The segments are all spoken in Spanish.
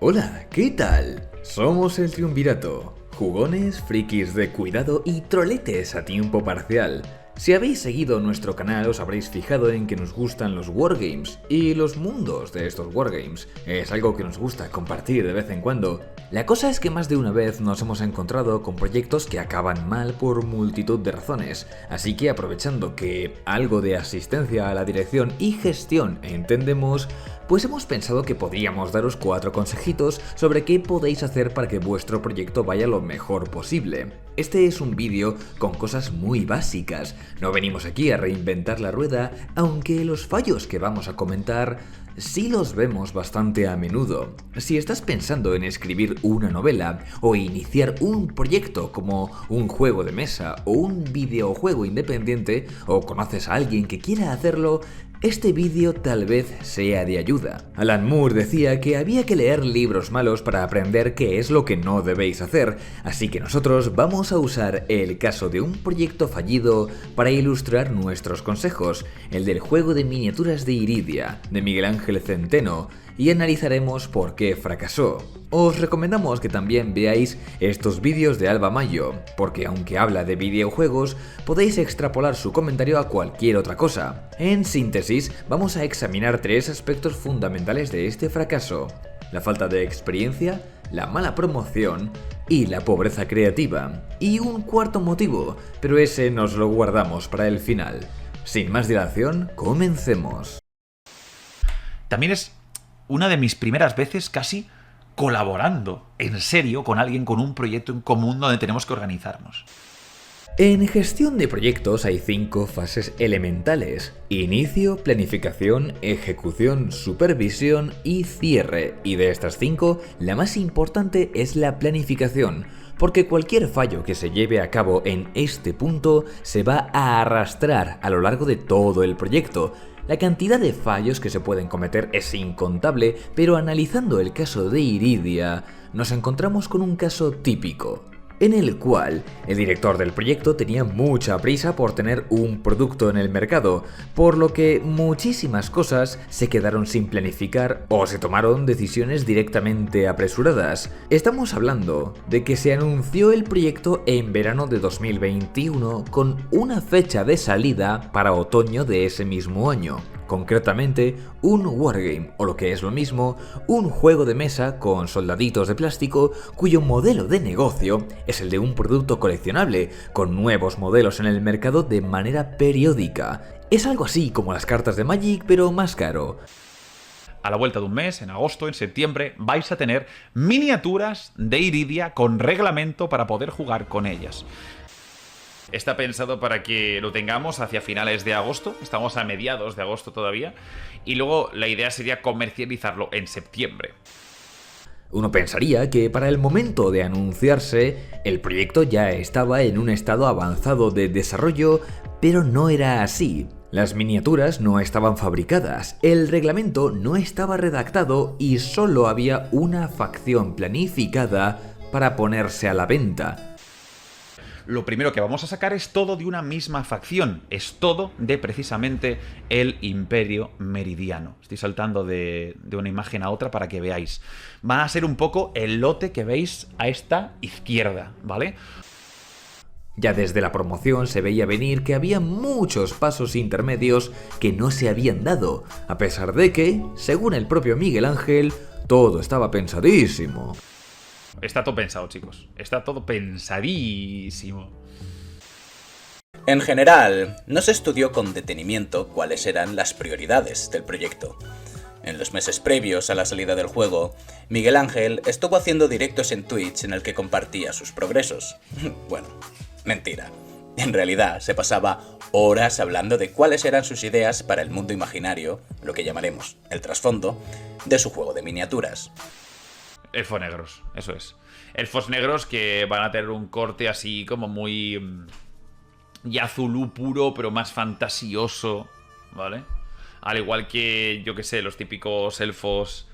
Hola, ¿qué tal? Somos el Triunvirato, jugones, frikis de cuidado y troletes a tiempo parcial. Si habéis seguido nuestro canal os habréis fijado en que nos gustan los wargames y los mundos de estos wargames. Es algo que nos gusta compartir de vez en cuando. La cosa es que más de una vez nos hemos encontrado con proyectos que acaban mal por multitud de razones, así que aprovechando que algo de asistencia a la dirección y gestión entendemos, pues hemos pensado que podríamos daros 4 consejitos sobre qué podéis hacer para que vuestro proyecto vaya lo mejor posible. Este es un vídeo con cosas muy básicas, no venimos aquí a reinventar la rueda, aunque los fallos que vamos a comentar sí los vemos bastante a menudo. Si estás pensando en escribir una novela o iniciar un proyecto como un juego de mesa o un videojuego independiente, o conoces a alguien que quiera hacerlo, este vídeo tal vez sea de ayuda. Alan Moore decía que había que leer libros malos para aprender qué es lo que no debéis hacer, así que nosotros vamos a usar el caso de un proyecto fallido para ilustrar nuestros consejos, el del juego de miniaturas de Iridia, de Miguel Ángel Centeno, y analizaremos por qué fracasó. Os recomendamos que también veáis estos vídeos de Alba Mayo, porque aunque habla de videojuegos, podéis extrapolar su comentario a cualquier otra cosa. En síntesis, vamos a examinar 3 aspectos fundamentales de este fracaso: la falta de experiencia, la mala promoción y la pobreza creativa. Y un cuarto motivo, pero ese nos lo guardamos para el final. Sin más dilación, comencemos. También es una de mis primeras veces casi colaborando en serio con alguien con un proyecto en común donde tenemos que organizarnos. En gestión de proyectos hay 5 fases elementales: inicio, planificación, ejecución, supervisión y cierre. Y de estas 5, la más importante es la planificación, porque cualquier fallo que se lleve a cabo en este punto se va a arrastrar a lo largo de todo el proyecto. La cantidad de fallos que se pueden cometer es incontable, pero analizando el caso de Iridia, nos encontramos con un caso típico, en el cual el director del proyecto tenía mucha prisa por tener un producto en el mercado, por lo que muchísimas cosas se quedaron sin planificar o se tomaron decisiones directamente apresuradas. Estamos hablando de que se anunció el proyecto en verano de 2021 con una fecha de salida para otoño de ese mismo año. Concretamente, un wargame, o lo que es lo mismo, un juego de mesa con soldaditos de plástico cuyo modelo de negocio es el de un producto coleccionable, con nuevos modelos en el mercado de manera periódica. Es algo así como las cartas de Magic, pero más caro. A la vuelta de un mes, en agosto, en septiembre, vais a tener miniaturas de Iridia con reglamento para poder jugar con ellas. Está pensado para que lo tengamos hacia finales de agosto, estamos a mediados de agosto todavía, y luego la idea sería comercializarlo en septiembre. Uno pensaría que para el momento de anunciarse, el proyecto ya estaba en un estado avanzado de desarrollo, pero no era así. Las miniaturas no estaban fabricadas, el reglamento no estaba redactado y solo había una facción planificada para ponerse a la venta. Lo primero que vamos a sacar es todo de una misma facción, es todo de precisamente el Imperio Meridiano. Estoy saltando de una imagen a otra para que veáis. Va a ser un poco el lote que veis a esta izquierda, ¿vale? Ya desde la promoción se veía venir que había muchos pasos intermedios que no se habían dado, a pesar de que, según el propio Miguel Ángel, todo estaba pensadísimo. Está todo pensado, chicos. Está todo pensadísimo. En general, no se estudió con detenimiento cuáles eran las prioridades del proyecto. En los meses previos a la salida del juego, Miguel Ángel estuvo haciendo directos en Twitch en el que compartía sus progresos. Bueno, mentira. En realidad, se pasaba horas hablando de cuáles eran sus ideas para el mundo imaginario, lo que llamaremos el trasfondo, de su juego de miniaturas. Elfos negros, eso es. Elfos negros que van a tener un corte así como muy Yazulú puro, pero más fantasioso, ¿vale? Al igual que, yo que sé, los típicos elfos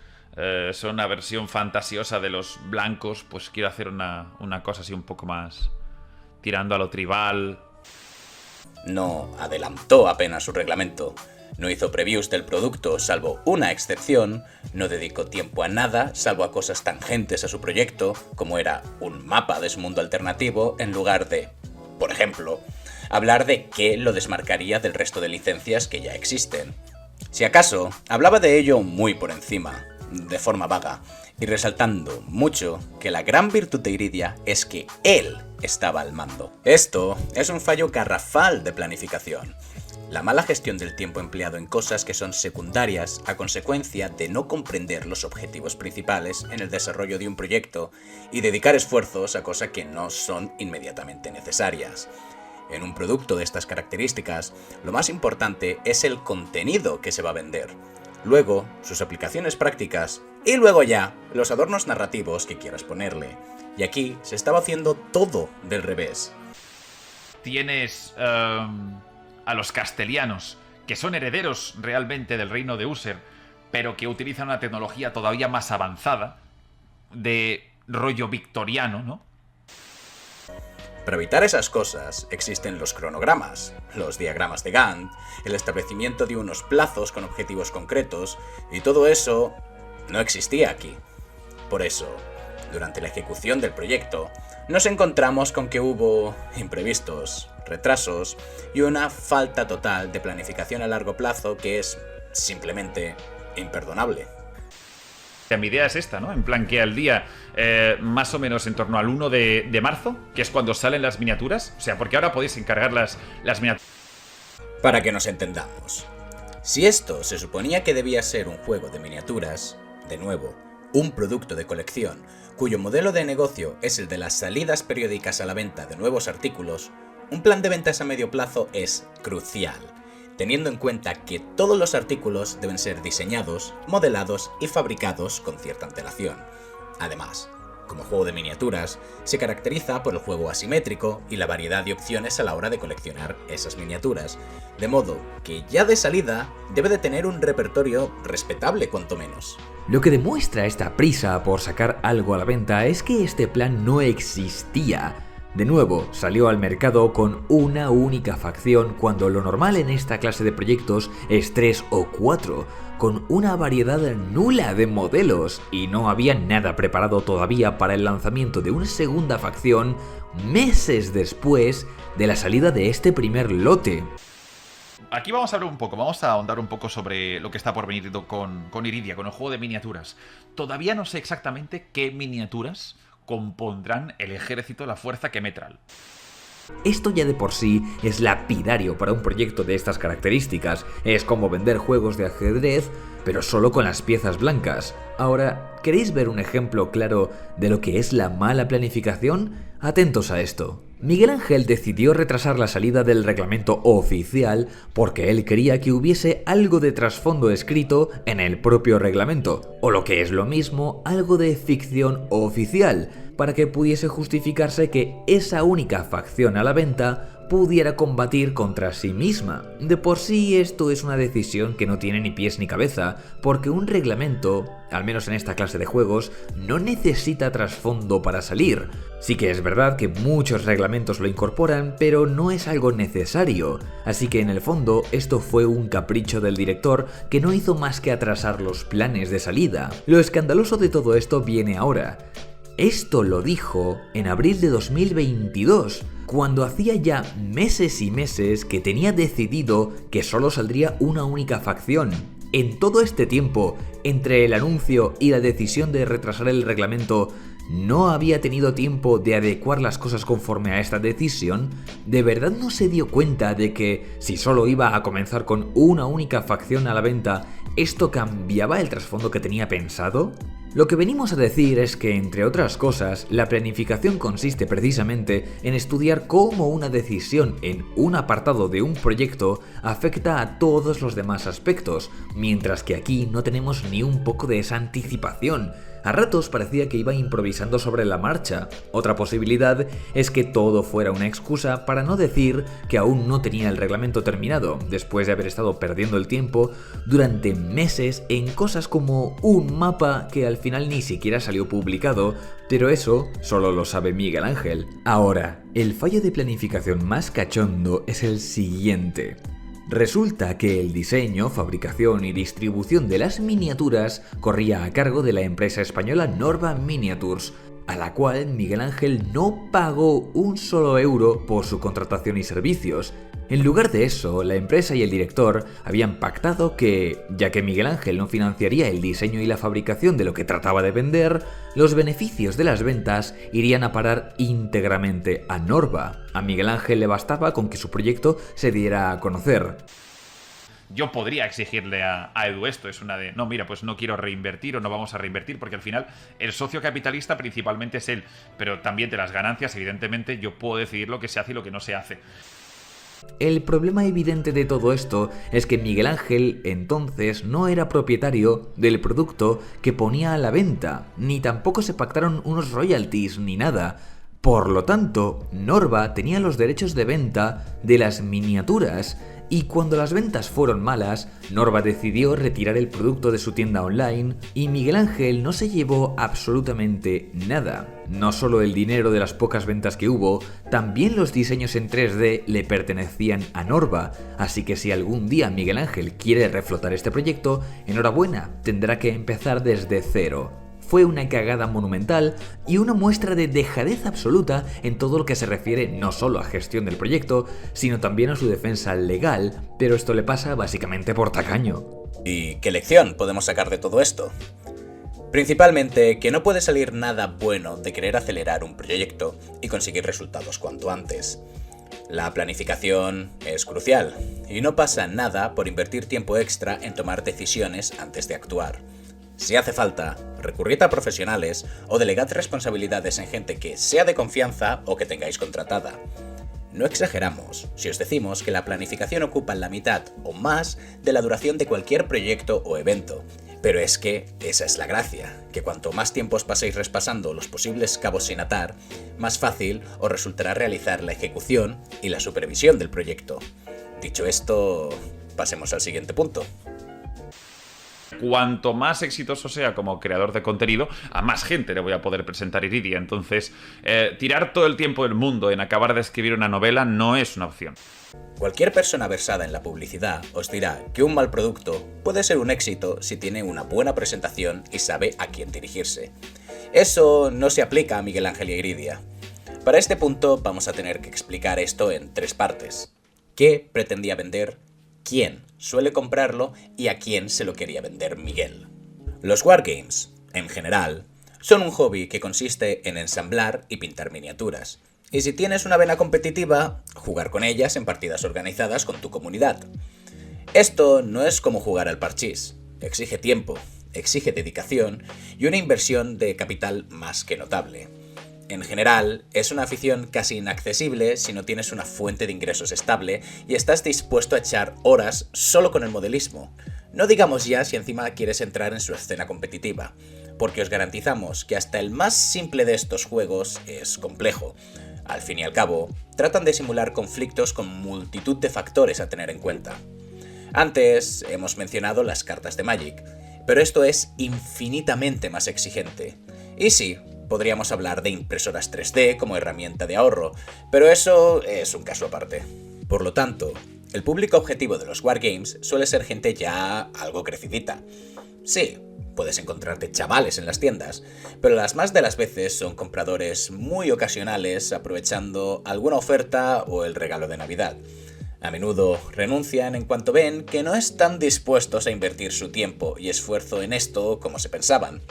son una versión fantasiosa de los blancos, pues quiero hacer una cosa así un poco más tirando a lo tribal. No adelantó apenas su reglamento, No hizo previews del producto salvo una excepción, no dedicó tiempo a nada salvo a cosas tangentes a su proyecto, como era un mapa de su mundo alternativo, en lugar de, por ejemplo, hablar de qué lo desmarcaría del resto de licencias que ya existen. Si acaso, hablaba de ello muy por encima, de forma vaga, y resaltando mucho que la gran virtud de Iridia es que él estaba al mando. Esto es un fallo garrafal de planificación. La mala gestión del tiempo empleado en cosas que son secundarias a consecuencia de no comprender los objetivos principales en el desarrollo de un proyecto y dedicar esfuerzos a cosas que no son inmediatamente necesarias. En un producto de estas características, lo más importante es el contenido que se va a vender, luego sus aplicaciones prácticas y luego ya los adornos narrativos que quieras ponerle. Y aquí se estaba haciendo todo del revés. Tienes a los castelianos, que son herederos realmente del reino de User, pero que utilizan una tecnología todavía más avanzada, de rollo victoriano, ¿no? Para evitar esas cosas existen los cronogramas, los diagramas de Gantt, el establecimiento de unos plazos con objetivos concretos, y todo eso no existía aquí. Por eso, durante la ejecución del proyecto, nos encontramos con que hubo imprevistos, retrasos y una falta total de planificación a largo plazo que es simplemente imperdonable. Mi idea es esta, ¿no? En plan que al día, más o menos en torno al 1 de marzo, que es cuando salen las miniaturas, o sea, porque ahora podéis encargar las miniaturas. Para que nos entendamos, si esto se suponía que debía ser un juego de miniaturas, de nuevo, un producto de colección, cuyo modelo de negocio es el de las salidas periódicas a la venta de nuevos artículos, un plan de ventas a medio plazo es crucial, teniendo en cuenta que todos los artículos deben ser diseñados, modelados y fabricados con cierta antelación. Además, como juego de miniaturas, se caracteriza por el juego asimétrico y la variedad de opciones a la hora de coleccionar esas miniaturas, de modo que ya de salida debe de tener un repertorio respetable cuanto menos. Lo que demuestra esta prisa por sacar algo a la venta es que este plan no existía. De nuevo, salió al mercado con una única facción cuando lo normal en esta clase de proyectos es 3 o 4, con una variedad nula de modelos, y no había nada preparado todavía para el lanzamiento de una segunda facción meses después de la salida de este primer lote. Aquí vamos a hablar un poco, vamos a ahondar un poco sobre lo que está por venir con Iridia, con el juego de miniaturas. Todavía no sé exactamente qué miniaturas compondrán el ejército de la fuerza Kemetral. Esto ya de por sí es lapidario para un proyecto de estas características. Es como vender juegos de ajedrez, pero solo con las piezas blancas. Ahora, ¿queréis ver un ejemplo claro de lo que es la mala planificación? Atentos a esto. Miguel Ángel decidió retrasar la salida del reglamento oficial porque él quería que hubiese algo de trasfondo escrito en el propio reglamento, o lo que es lo mismo, algo de ficción oficial, para que pudiese justificarse que esa única facción a la venta pudiera combatir contra sí misma. De por sí esto es una decisión que no tiene ni pies ni cabeza, porque un reglamento, al menos en esta clase de juegos, no necesita trasfondo para salir. Sí que es verdad que muchos reglamentos lo incorporan, pero no es algo necesario. Así que en el fondo esto fue un capricho del director que no hizo más que atrasar los planes de salida. Lo escandaloso de todo esto viene ahora. Esto lo dijo en abril de 2022, cuando hacía ya meses y meses que tenía decidido que solo saldría una única facción. En todo este tiempo, entre el anuncio y la decisión de retrasar el reglamento, ¿no había tenido tiempo de adecuar las cosas conforme a esta decisión? ¿De verdad no se dio cuenta de que, si solo iba a comenzar con una única facción a la venta, esto cambiaba el trasfondo que tenía pensado? Lo que venimos a decir es que, entre otras cosas, la planificación consiste precisamente en estudiar cómo una decisión en un apartado de un proyecto afecta a todos los demás aspectos, mientras que aquí no tenemos ni un poco de esa anticipación. A ratos parecía que iba improvisando sobre la marcha. Otra posibilidad es que todo fuera una excusa para no decir que aún no tenía el reglamento terminado, después de haber estado perdiendo el tiempo durante meses en cosas como un mapa que al final ni siquiera salió publicado, pero eso solo lo sabe Miguel Ángel. Ahora, el fallo de planificación más cachondo es el siguiente. Resulta que el diseño, fabricación y distribución de las miniaturas corría a cargo de la empresa española Norva Miniatures, a la cual Miguel Ángel no pagó un solo euro por su contratación y servicios. En lugar de eso, la empresa y el director habían pactado que, ya que Miguel Ángel no financiaría el diseño y la fabricación de lo que trataba de vender, los beneficios de las ventas irían a parar íntegramente a Norva. A Miguel Ángel le bastaba con que su proyecto se diera a conocer. Yo podría exigirle a Edu esto, es una de, no, mira, pues no quiero reinvertir o no vamos a reinvertir, porque al final el socio capitalista principalmente es él, pero también de las ganancias, evidentemente, yo puedo decidir lo que se hace y lo que no se hace. El problema evidente de todo esto es que Miguel Ángel entonces no era propietario del producto que ponía a la venta, ni tampoco se pactaron unos royalties ni nada. Por lo tanto, Norva tenía los derechos de venta de las miniaturas, y cuando las ventas fueron malas, Norva decidió retirar el producto de su tienda online y Miguel Ángel no se llevó absolutamente nada. No solo el dinero de las pocas ventas que hubo, también los diseños en 3D le pertenecían a Norva, así que si algún día Miguel Ángel quiere reflotar este proyecto, enhorabuena, tendrá que empezar desde cero. Fue una cagada monumental y una muestra de dejadez absoluta en todo lo que se refiere no solo a gestión del proyecto, sino también a su defensa legal, pero esto le pasa básicamente por tacaño. ¿Y qué lección podemos sacar de todo esto? Principalmente que no puede salir nada bueno de querer acelerar un proyecto y conseguir resultados cuanto antes. La planificación es crucial y no pasa nada por invertir tiempo extra en tomar decisiones antes de actuar. Si hace falta, recurrid a profesionales o delegad responsabilidades en gente que sea de confianza o que tengáis contratada. No exageramos si os decimos que la planificación ocupa la mitad o más de la duración de cualquier proyecto o evento, pero es que esa es la gracia, que cuanto más tiempo os paséis repasando los posibles cabos sin atar, más fácil os resultará realizar la ejecución y la supervisión del proyecto. Dicho esto, pasemos al siguiente punto. Cuanto más exitoso sea como creador de contenido, a más gente le voy a poder presentar Iridia. Entonces, tirar todo el tiempo del mundo en acabar de escribir una novela no es una opción. Cualquier persona versada en la publicidad os dirá que un mal producto puede ser un éxito si tiene una buena presentación y sabe a quién dirigirse. Eso no se aplica a Miguel Ángel y Iridia. Para este punto vamos a tener que explicar esto en 3 partes. ¿Qué pretendía vender? ¿Quién suele comprarlo? ¿Y a quién se lo quería vender Miguel? Los wargames, en general, son un hobby que consiste en ensamblar y pintar miniaturas. Y si tienes una vena competitiva, jugar con ellas en partidas organizadas con tu comunidad. Esto no es como jugar al parchís. Exige tiempo, exige dedicación y una inversión de capital más que notable. En general, es una afición casi inaccesible si no tienes una fuente de ingresos estable y estás dispuesto a echar horas solo con el modelismo. No digamos ya si encima quieres entrar en su escena competitiva, porque os garantizamos que hasta el más simple de estos juegos es complejo. Al fin y al cabo, tratan de simular conflictos con multitud de factores a tener en cuenta. Antes hemos mencionado las cartas de Magic, pero esto es infinitamente más exigente. Y sí, podríamos hablar de impresoras 3D como herramienta de ahorro, pero eso es un caso aparte. Por lo tanto, el público objetivo de los wargames suele ser gente ya algo crecidita. Sí, puedes encontrarte chavales en las tiendas, pero las más de las veces son compradores muy ocasionales aprovechando alguna oferta o el regalo de Navidad. A menudo renuncian en cuanto ven que no están dispuestos a invertir su tiempo y esfuerzo en esto como se pensaban.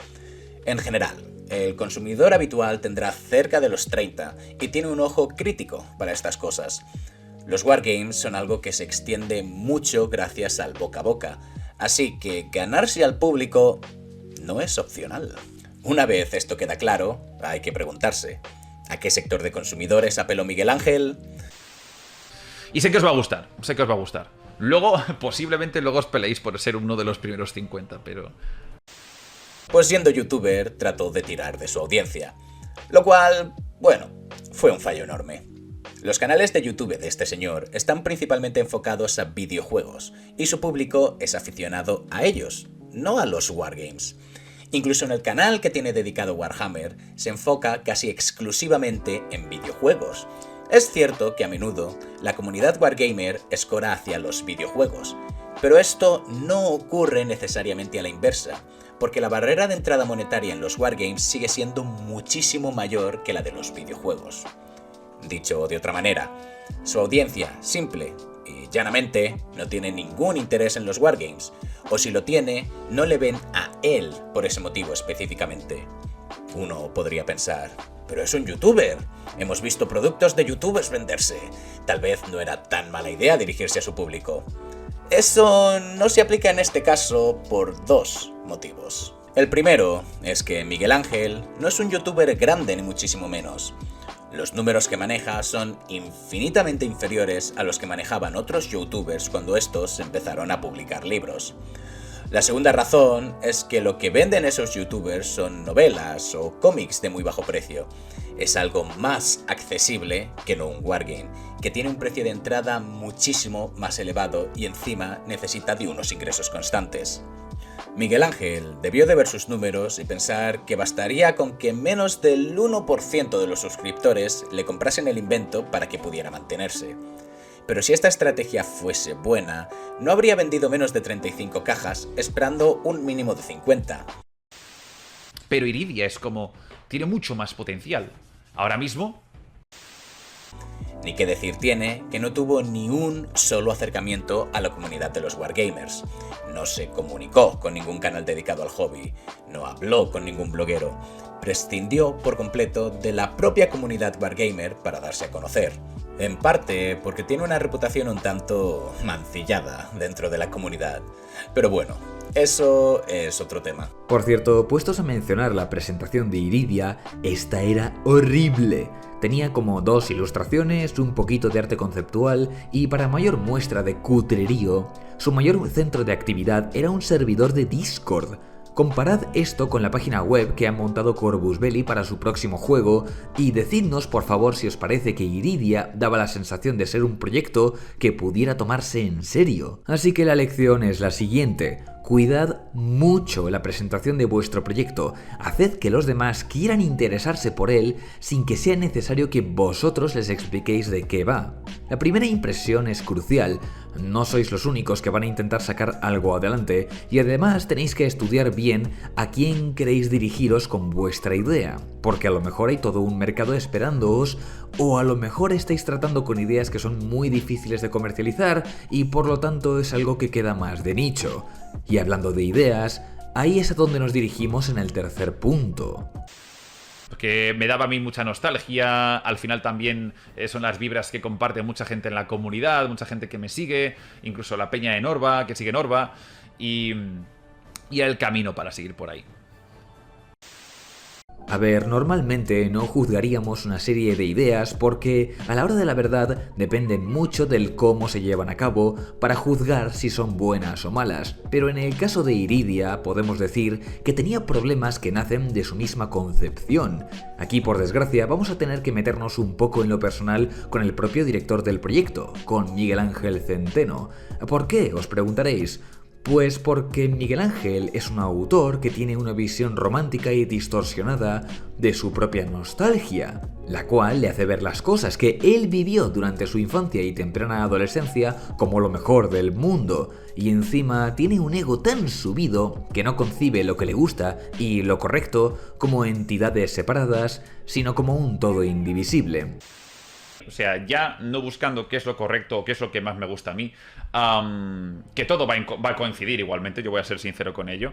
En general, el consumidor habitual tendrá cerca de los 30 y tiene un ojo crítico para estas cosas. Los wargames son algo que se extiende mucho gracias al boca a boca, así que ganarse al público no es opcional. Una vez esto queda claro, hay que preguntarse, ¿a qué sector de consumidores apeló Miguel Ángel? Y sé que os va a gustar, sé que os va a gustar. Luego, posiblemente luego os peleéis por ser uno de los primeros 50, pero... Pues siendo youtuber, trató de tirar de su audiencia. Lo cual, bueno, fue un fallo enorme. Los canales de YouTube de este señor están principalmente enfocados a videojuegos, y su público es aficionado a ellos, no a los wargames. Incluso en el canal que tiene dedicado a Warhammer, se enfoca casi exclusivamente en videojuegos. Es cierto que a menudo la comunidad wargamer escora hacia los videojuegos, pero esto no ocurre necesariamente a la inversa, porque la barrera de entrada monetaria en los wargames sigue siendo muchísimo mayor que la de los videojuegos. Dicho de otra manera, su audiencia, simple y llanamente, no tiene ningún interés en los wargames, o si lo tiene, no le ven a él por ese motivo específicamente. Uno podría pensar, pero es un youtuber, hemos visto productos de youtubers venderse, tal vez no era tan mala idea dirigirse a su público. Eso no se aplica en este caso por dos motivos. El primero es que Miguel Ángel no es un youtuber grande ni muchísimo menos. Los números que maneja son infinitamente inferiores a los que manejaban otros youtubers cuando estos empezaron a publicar libros. La segunda razón es que lo que venden esos youtubers son novelas o cómics de muy bajo precio. Es algo más accesible que no un wargame, que tiene un precio de entrada muchísimo más elevado y encima necesita de unos ingresos constantes. Miguel Ángel debió de ver sus números y pensar que bastaría con que menos del 1% de los suscriptores le comprasen el invento para que pudiera mantenerse. Pero si esta estrategia fuese buena, no habría vendido menos de 35 cajas, esperando un mínimo de 50. Pero Iridia es como... tiene mucho más potencial. Ahora mismo... Ni qué decir tiene que no tuvo ni un solo acercamiento a la comunidad de los wargamers. No se comunicó con ningún canal dedicado al hobby, no habló con ningún bloguero, prescindió por completo de la propia comunidad wargamer para darse a conocer. En parte porque tiene una reputación un tanto mancillada dentro de la comunidad. Pero bueno, eso es otro tema. Por cierto, puestos a mencionar la presentación de Iridia, esta era horrible. Tenía como 2 ilustraciones, un poquito de arte conceptual y para mayor muestra de cutrerío, su mayor centro de actividad era un servidor de Discord. Comparad esto con la página web que ha montado Corvus Belli para su próximo juego y decidnos por favor si os parece que Iridia daba la sensación de ser un proyecto que pudiera tomarse en serio. Así que la lección es la siguiente. Cuidad mucho la presentación de vuestro proyecto, haced que los demás quieran interesarse por él sin que sea necesario que vosotros les expliquéis de qué va. La primera impresión es crucial, no sois los únicos que van a intentar sacar algo adelante y además tenéis que estudiar bien a quién queréis dirigiros con vuestra idea, porque a lo mejor hay todo un mercado esperándoos o a lo mejor estáis tratando con ideas que son muy difíciles de comercializar y por lo tanto es algo que queda más de nicho. Y hablando de ideas, ahí es a donde nos dirigimos en el tercer punto. Porque me daba a mí mucha nostalgia, al final también son las vibras que comparte mucha gente en la comunidad, mucha gente que me sigue, incluso la peña de Norva, que sigue Norva, y el camino para seguir por ahí. A ver, normalmente no juzgaríamos una serie de ideas porque a la hora de la verdad dependen mucho del cómo se llevan a cabo para juzgar si son buenas o malas, pero en el caso de Iridia podemos decir que tenía problemas que nacen de su misma concepción. Aquí por desgracia vamos a tener que meternos un poco en lo personal con el propio director del proyecto, con Miguel Ángel Centeno. ¿Por qué? Os preguntaréis. Pues porque Miguel Ángel es un autor que tiene una visión romántica y distorsionada de su propia nostalgia, la cual le hace ver las cosas que él vivió durante su infancia y temprana adolescencia como lo mejor del mundo, y encima tiene un ego tan subido que no concibe lo que le gusta y lo correcto como entidades separadas, sino como un todo indivisible. O sea, ya no buscando qué es lo correcto o qué es lo que más me gusta a mí, que todo va a coincidir igualmente, yo voy a ser sincero con ello.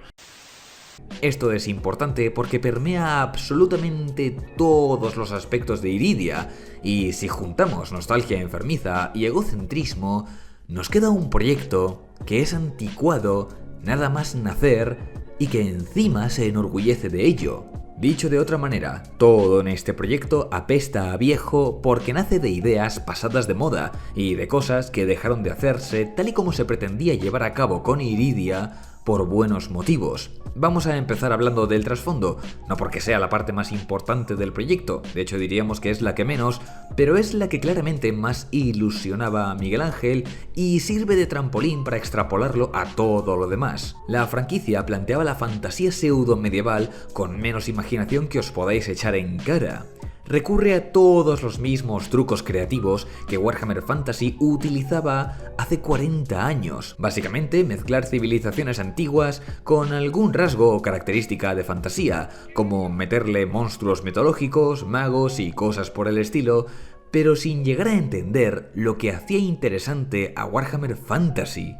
Esto es importante porque permea absolutamente todos los aspectos de Iridia, y si juntamos nostalgia enfermiza y egocentrismo, nos queda un proyecto que es anticuado, nada más nacer, y que encima se enorgullece de ello. Dicho de otra manera, todo en este proyecto apesta a viejo porque nace de ideas pasadas de moda y de cosas que dejaron de hacerse tal y como se pretendía llevar a cabo con Iridia por buenos motivos. Vamos a empezar hablando del trasfondo, no porque sea la parte más importante del proyecto, de hecho diríamos que es la que menos, pero es la que claramente más ilusionaba a Miguel Ángel y sirve de trampolín para extrapolarlo a todo lo demás. La franquicia planteaba la fantasía pseudo-medieval con menos imaginación que os podáis echar en cara. recurre a todos los mismos trucos creativos que Warhammer Fantasy utilizaba hace 40 años. Básicamente, mezclar civilizaciones antiguas con algún rasgo o característica de fantasía, como meterle monstruos mitológicos, magos y cosas por el estilo, pero sin llegar a entender lo que hacía interesante a Warhammer Fantasy.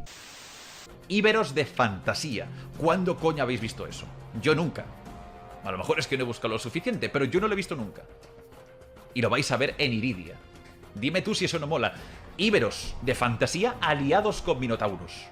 Íberos de fantasía. ¿Cuándo coño habéis visto eso? Yo nunca. A lo mejor es que no he buscado lo suficiente, pero yo no lo he visto nunca. Y lo vais a ver en Iridia. Dime tú si eso no mola. Íberos de fantasía aliados con minotauros.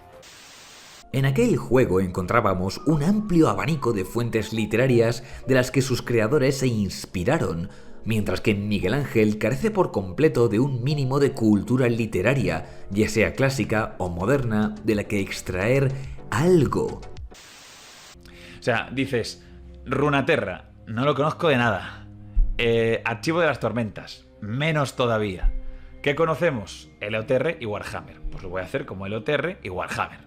En aquel juego encontrábamos un amplio abanico de fuentes literarias de las que sus creadores se inspiraron, mientras que Miguel Ángel carece por completo de un mínimo de cultura literaria, ya sea clásica o moderna, de la que extraer algo. O sea, dices, Runaterra, no lo conozco de nada. Archivo de las Tormentas, menos todavía. ¿Qué conocemos? LOTR y Warhammer. Pues lo voy a hacer como LOTR y Warhammer.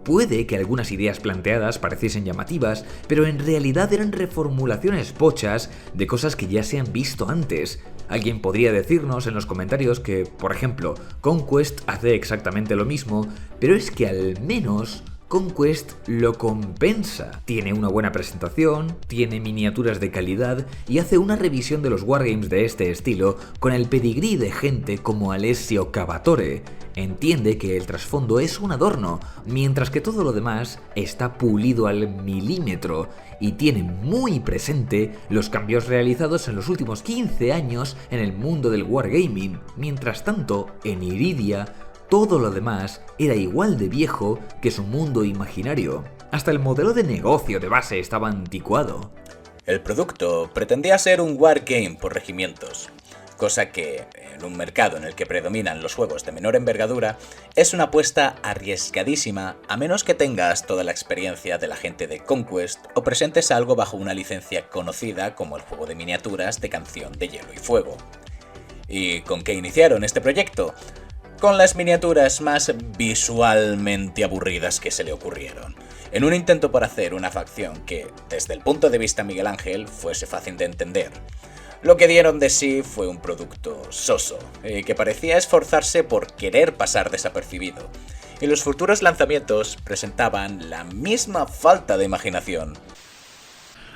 Puede que algunas ideas planteadas pareciesen llamativas, pero en realidad eran reformulaciones pochas de cosas que ya se han visto antes. Alguien podría decirnos en los comentarios que, por ejemplo, Conquest hace exactamente lo mismo, pero es que al menos Conquest lo compensa. Tiene una buena presentación, tiene miniaturas de calidad y hace una revisión de los wargames de este estilo con el pedigrí de gente como Alessio Cavatore. Entiende que el trasfondo es un adorno, mientras que todo lo demás está pulido al milímetro y tiene muy presente los cambios realizados en los últimos 15 años en el mundo del wargaming. Mientras tanto, en Iridia, todo lo demás era igual de viejo que su mundo imaginario. Hasta el modelo de negocio de base estaba anticuado. El producto pretendía ser un wargame por regimientos, cosa que, en un mercado en el que predominan los juegos de menor envergadura, es una apuesta arriesgadísima a menos que tengas toda la experiencia de la gente de Conquest o presentes algo bajo una licencia conocida como el juego de miniaturas de Canción de Hielo y Fuego. ¿Y con qué iniciaron este proyecto? Con las miniaturas más visualmente aburridas que se le ocurrieron, en un intento por hacer una facción que, desde el punto de vista Miguel Ángel, fuese fácil de entender. Lo que dieron de sí fue un producto soso, que parecía esforzarse por querer pasar desapercibido, y los futuros lanzamientos presentaban la misma falta de imaginación.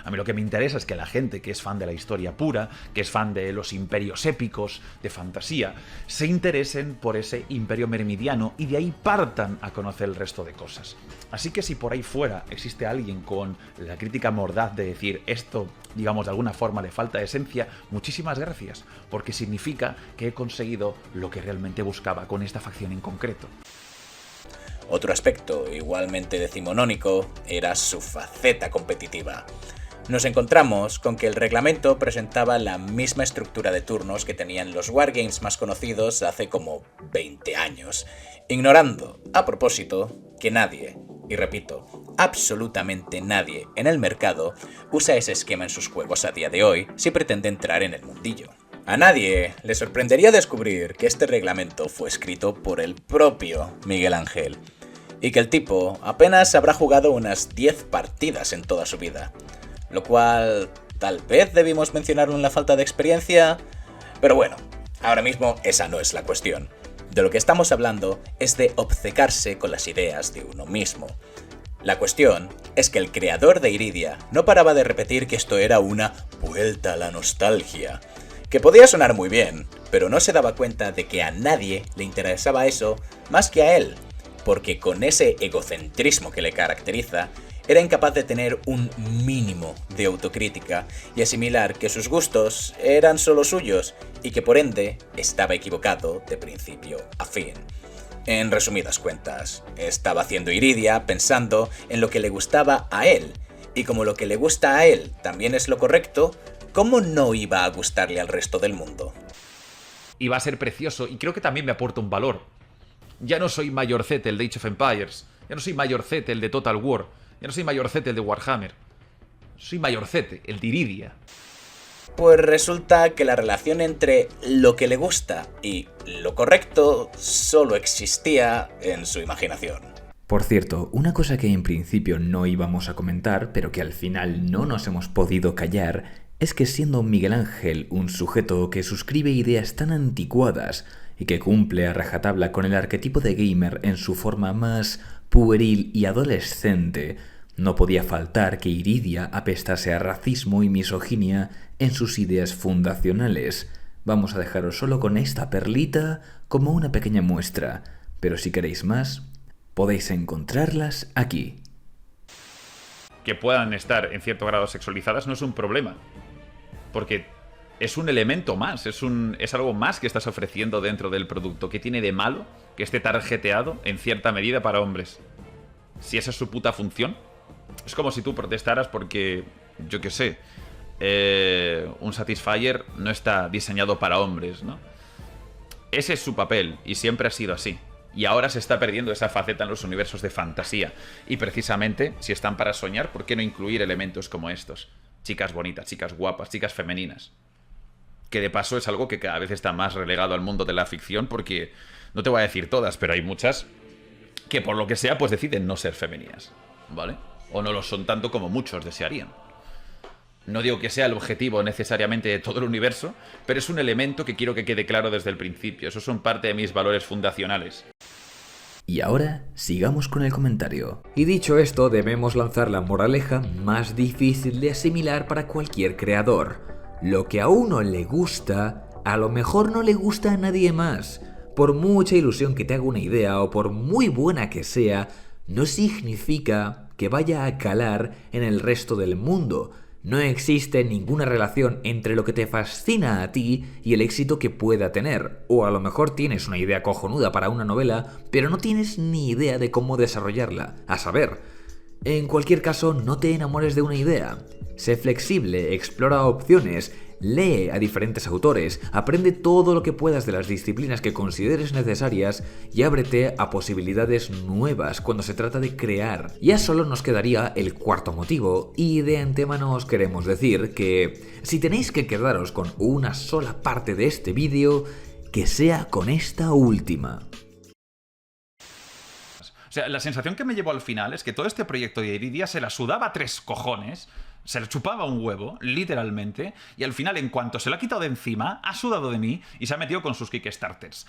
A mí lo que me interesa es que la gente que es fan de la historia pura, que es fan de los imperios épicos, de fantasía, se interesen por ese imperio mermidiano y de ahí partan a conocer el resto de cosas. Así que si por ahí fuera existe alguien con la crítica mordaz de decir esto, digamos, de alguna forma le falta esencia, muchísimas gracias, porque significa que he conseguido lo que realmente buscaba con esta facción en concreto. Otro aspecto igualmente decimonónico era su faceta competitiva. Nos encontramos con que el reglamento presentaba la misma estructura de turnos que tenían los wargames más conocidos hace como 20 años, ignorando, a propósito, que nadie, y repito, absolutamente nadie en el mercado usa ese esquema en sus juegos a día de hoy si pretende entrar en el mundillo. A nadie le sorprendería descubrir que este reglamento fue escrito por el propio Miguel Ángel, y que el tipo apenas habrá jugado unas 10 partidas en toda su vida. Lo cual, tal vez debimos mencionarlo en la falta de experiencia, pero bueno, ahora mismo esa no es la cuestión. De lo que estamos hablando es de obcecarse con las ideas de uno mismo. La cuestión es que el creador de Iridia no paraba de repetir que esto era una vuelta a la nostalgia, que podía sonar muy bien, pero no se daba cuenta de que a nadie le interesaba eso más que a él, porque con ese egocentrismo que le caracteriza, era incapaz de tener un mínimo de autocrítica y asimilar que sus gustos eran solo suyos y que por ende estaba equivocado de principio a fin. En resumidas cuentas, estaba haciendo Iridia pensando en lo que le gustaba a él, y como lo que le gusta a él también es lo correcto, ¿cómo no iba a gustarle al resto del mundo? Y va a ser precioso, y creo que también me aporta un valor. Ya no soy Mayor Z el de Age of Empires, ya no soy Mayor Z el de Total War, ya no soy Mayor Z el de Warhammer. Soy Mayor Z el de Iridia. Pues resulta que la relación entre lo que le gusta y lo correcto solo existía en su imaginación. Por cierto, una cosa que en principio no íbamos a comentar, pero que al final no nos hemos podido callar, es que siendo Miguel Ángel un sujeto que suscribe ideas tan anticuadas y que cumple a rajatabla con el arquetipo de gamer en su forma más pueril y adolescente, no podía faltar que Iridia apestase a racismo y misoginia en sus ideas fundacionales. Vamos a dejaros solo con esta perlita como una pequeña muestra, pero si queréis más, podéis encontrarlas aquí. Que puedan estar en cierto grado sexualizadas no es un problema, porque es un elemento más, es algo más que estás ofreciendo dentro del producto. ¿Qué tiene de malo que esté targeteado en cierta medida para hombres? Si esa es su puta función. Es como si tú protestaras porque, yo qué sé, un Satisfyer no está diseñado para hombres, ¿no? Ese es su papel y siempre ha sido así. Y ahora se está perdiendo esa faceta en los universos de fantasía. Y precisamente, si están para soñar, ¿por qué no incluir elementos como estos? Chicas bonitas, chicas guapas, chicas femeninas. Que de paso es algo que cada vez está más relegado al mundo de la ficción, porque, no te voy a decir todas, pero hay muchas que por lo que sea pues deciden no ser femeninas, ¿vale? O no lo son tanto como muchos desearían. No digo que sea el objetivo necesariamente de todo el universo, pero es un elemento que quiero que quede claro desde el principio. Esos son parte de mis valores fundacionales. Y ahora, sigamos con el comentario. Y dicho esto, debemos lanzar la moraleja más difícil de asimilar para cualquier creador. Lo que a uno le gusta, a lo mejor no le gusta a nadie más. Por mucha ilusión que te haga una idea o por muy buena que sea, no significa que vaya a calar en el resto del mundo. No existe ninguna relación entre lo que te fascina a ti y el éxito que pueda tener. O a lo mejor tienes una idea cojonuda para una novela, pero no tienes ni idea de cómo desarrollarla. A saber, en cualquier caso, no te enamores de una idea. Sé flexible, explora opciones, lee a diferentes autores, aprende todo lo que puedas de las disciplinas que consideres necesarias y ábrete a posibilidades nuevas cuando se trata de crear. Ya solo nos quedaría el cuarto motivo, y de antemano os queremos decir que si tenéis que quedaros con una sola parte de este vídeo, que sea con esta última. O sea, la sensación que me llevó al final es que todo este proyecto de Iridia se la sudaba a 3 cojones, se le chupaba un huevo, literalmente, y al final, en cuanto se lo ha quitado de encima, ha sudado de mí y se ha metido con sus Kickstarters.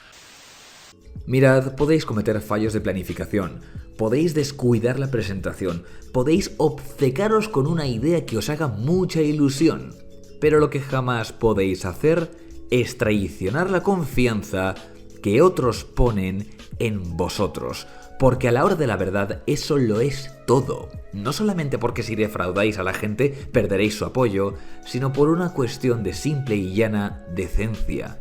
Mirad, podéis cometer fallos de planificación, podéis descuidar la presentación, podéis obcecaros con una idea que os haga mucha ilusión, pero lo que jamás podéis hacer es traicionar la confianza que otros ponen en vosotros. Porque a la hora de la verdad eso lo es todo. No solamente porque si defraudáis a la gente perderéis su apoyo, sino por una cuestión de simple y llana decencia.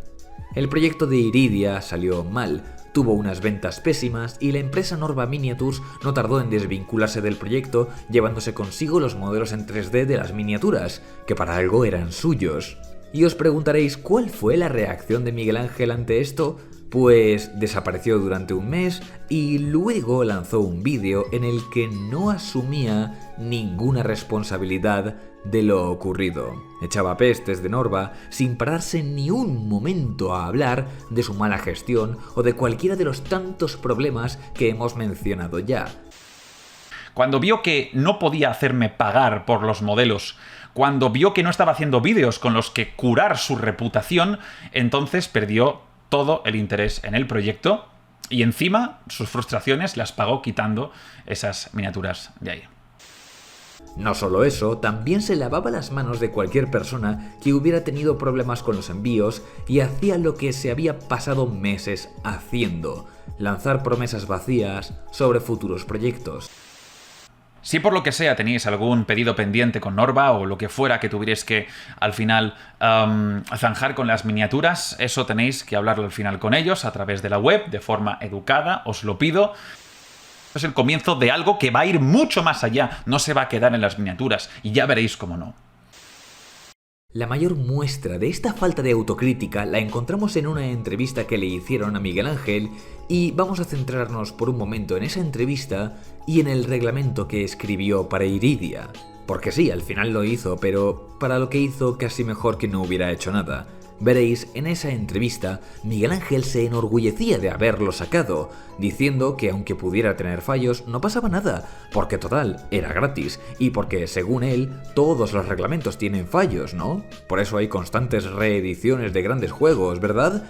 El proyecto de Iridia salió mal, tuvo unas ventas pésimas y la empresa Norva Miniatures no tardó en desvincularse del proyecto, llevándose consigo los modelos en 3D de las miniaturas, que para algo eran suyos. Y os preguntaréis, ¿cuál fue la reacción de Miguel Ángel ante esto? Pues desapareció durante un mes y luego lanzó un vídeo en el que no asumía ninguna responsabilidad de lo ocurrido. Echaba pestes de Norva sin pararse ni un momento a hablar de su mala gestión o de cualquiera de los tantos problemas que hemos mencionado ya. Cuando vio que no podía hacerme pagar por los modelos, cuando vio que no estaba haciendo vídeos con los que curar su reputación, entonces perdió todo el interés en el proyecto y encima sus frustraciones las pagó quitando esas miniaturas de ahí. No solo eso, también se lavaba las manos de cualquier persona que hubiera tenido problemas con los envíos y hacía lo que se había pasado meses haciendo: lanzar promesas vacías sobre futuros proyectos. Si por lo que sea tenéis algún pedido pendiente con Norva o lo que fuera que tuvierais que al final zanjar con las miniaturas, eso tenéis que hablarlo al final con ellos a través de la web, de forma educada, os lo pido. Es el comienzo de algo que va a ir mucho más allá, no se va a quedar en las miniaturas y ya veréis cómo no. La mayor muestra de esta falta de autocrítica la encontramos en una entrevista que le hicieron a Miguel Ángel y vamos a centrarnos por un momento en esa entrevista y en el reglamento que escribió para Iridia. Porque sí, al final lo hizo, pero para lo que hizo casi mejor que no hubiera hecho nada. Veréis, en esa entrevista, Miguel Ángel se enorgullecía de haberlo sacado, diciendo que aunque pudiera tener fallos, no pasaba nada, porque total, era gratis, y porque, según él, todos los reglamentos tienen fallos, ¿no? Por eso hay constantes reediciones de grandes juegos, ¿verdad?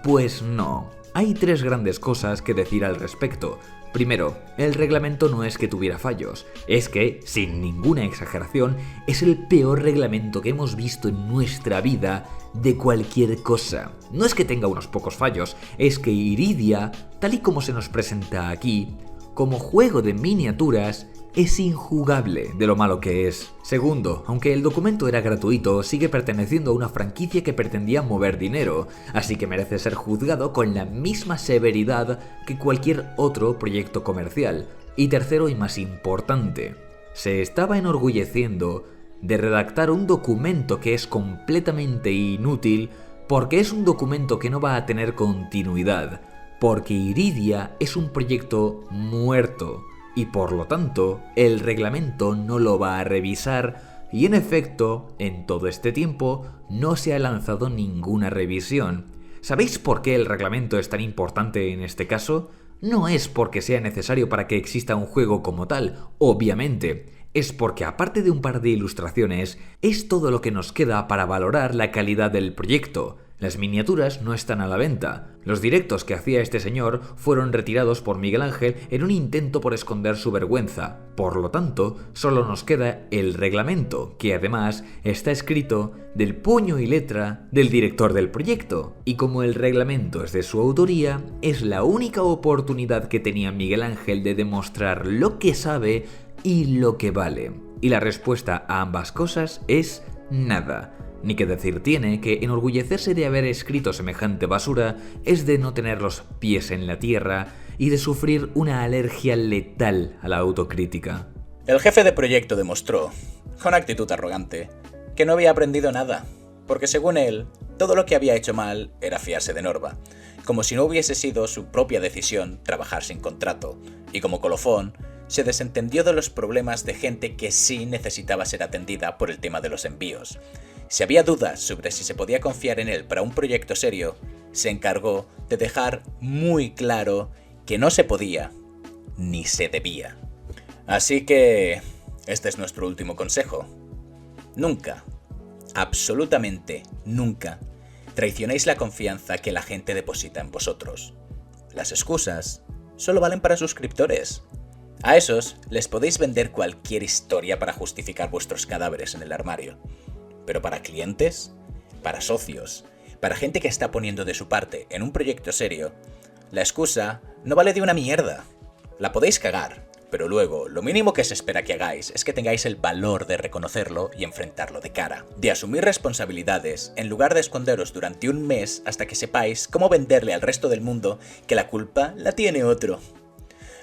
Pues no. Hay 3 grandes cosas que decir al respecto. Primero, el reglamento no es que tuviera fallos, es que, sin ninguna exageración, es el peor reglamento que hemos visto en nuestra vida de cualquier cosa. No es que tenga unos pocos fallos, es que Iridia, tal y como se nos presenta aquí, como juego de miniaturas, es injugable de lo malo que es. Segundo, aunque el documento era gratuito, sigue perteneciendo a una franquicia que pretendía mover dinero, así que merece ser juzgado con la misma severidad que cualquier otro proyecto comercial. Y tercero y más importante, se estaba enorgulleciendo de redactar un documento que es completamente inútil porque es un documento que no va a tener continuidad, porque Iridia es un proyecto muerto. Y por lo tanto, el reglamento no lo va a revisar y en efecto, en todo este tiempo, no se ha lanzado ninguna revisión. ¿Sabéis por qué el reglamento es tan importante en este caso? No es porque sea necesario para que exista un juego como tal, obviamente. Es porque aparte de un par de ilustraciones, es todo lo que nos queda para valorar la calidad del proyecto. Las miniaturas no están a la venta. Los directos que hacía este señor fueron retirados por Miguel Ángel en un intento por esconder su vergüenza. Por lo tanto, solo nos queda el reglamento, que además está escrito del puño y letra del director del proyecto. Y como el reglamento es de su autoría, es la única oportunidad que tenía Miguel Ángel de demostrar lo que sabe y lo que vale. Y la respuesta a ambas cosas es nada. Ni que decir tiene que enorgullecerse de haber escrito semejante basura es de no tener los pies en la tierra y de sufrir una alergia letal a la autocrítica. El jefe de proyecto demostró, con actitud arrogante, que no había aprendido nada, porque según él, todo lo que había hecho mal era fiarse de Norva, como si no hubiese sido su propia decisión trabajar sin contrato, y como colofón, se desentendió de los problemas de gente que sí necesitaba ser atendida por el tema de los envíos. Si había dudas sobre si se podía confiar en él para un proyecto serio, se encargó de dejar muy claro que no se podía ni se debía. Así que este es nuestro último consejo. Nunca, absolutamente nunca, traicionéis la confianza que la gente deposita en vosotros. Las excusas solo valen para suscriptores. A esos les podéis vender cualquier historia para justificar vuestros cadáveres en el armario. Pero para clientes, para socios, para gente que está poniendo de su parte en un proyecto serio, la excusa no vale de una mierda. La podéis cagar, pero luego lo mínimo que se espera que hagáis es que tengáis el valor de reconocerlo y enfrentarlo de cara, de asumir responsabilidades en lugar de esconderos durante un mes hasta que sepáis cómo venderle al resto del mundo que la culpa la tiene otro.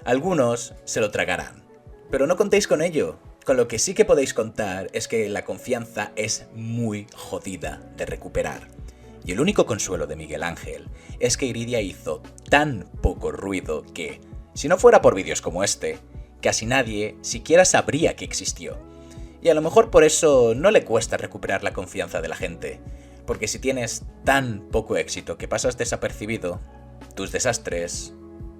Algunos se lo tragarán, pero no contéis con ello. Con lo que sí que podéis contar es que la confianza es muy jodida de recuperar. Y el único consuelo de Miguel Ángel es que Iridia hizo tan poco ruido que, si no fuera por vídeos como este, casi nadie siquiera sabría que existió. Y a lo mejor por eso no le cuesta recuperar la confianza de la gente, porque si tienes tan poco éxito que pasas desapercibido, tus desastres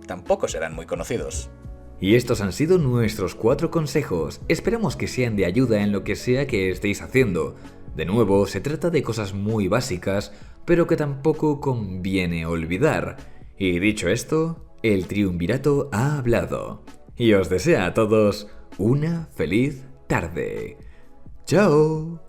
tampoco serán muy conocidos. Y estos han sido nuestros 4 consejos. Esperamos que sean de ayuda en lo que sea que estéis haciendo. De nuevo, se trata de cosas muy básicas, pero que tampoco conviene olvidar. Y dicho esto, el triunvirato ha hablado. Y os desea a todos una feliz tarde. ¡Chao!